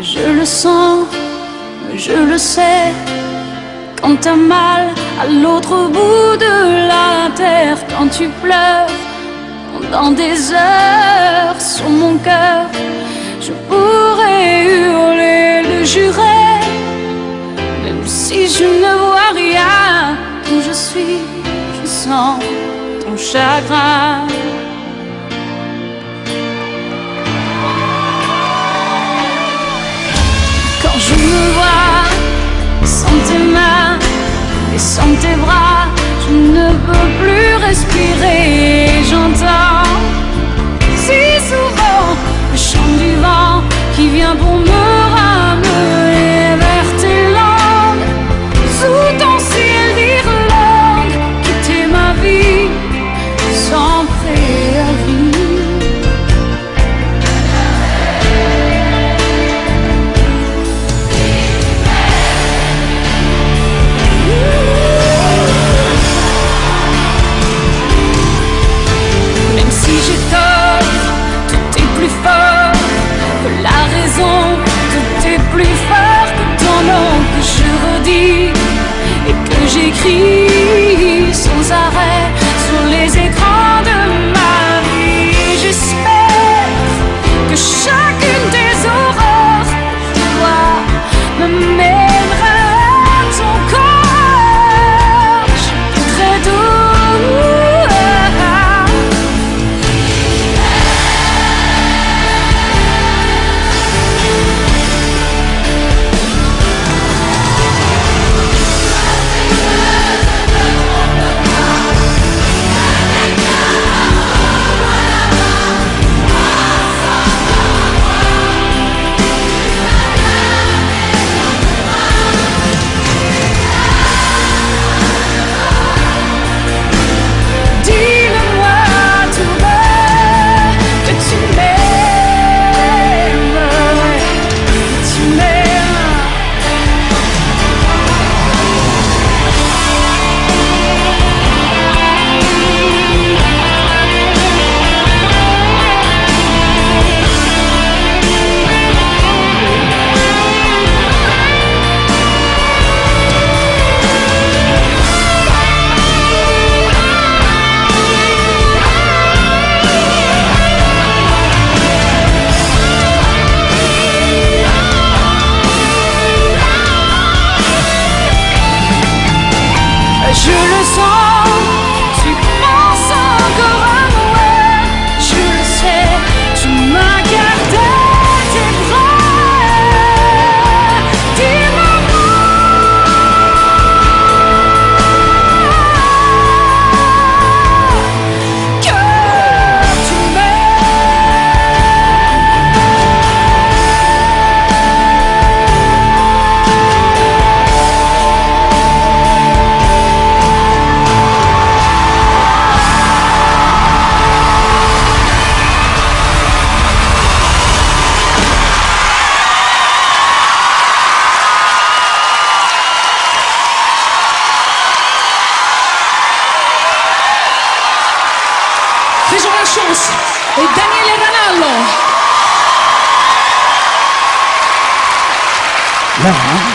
Je le sens, je le sais. Quand t'as mal à l'autre bout de la terre, quand tu pleures pendant des heures sur mon cœur, je pourrais hurler, le jurer, même si je ne vois rien. Où je suis, je sens ton chagrin. Quand je me vois sans tes mains et sans tes bras, je ne peux plus respirer. J'entends si souvent le chant du vent qui vient pour me ramener vers tes langues. Sous ton ciel d'Irlande, quitter ma vie sans préavis. J'écris sans arrêt sur les écrans de ma vie. J'espère que chacune des aurores de toi me mènera à ton corps. Je voudrais je le sens, tu penses encore à moi. Je le sais, tu m'as gardé tes bras. Dis-moi que tu Faisons la chance et Daniele Ranallo. Là, hein?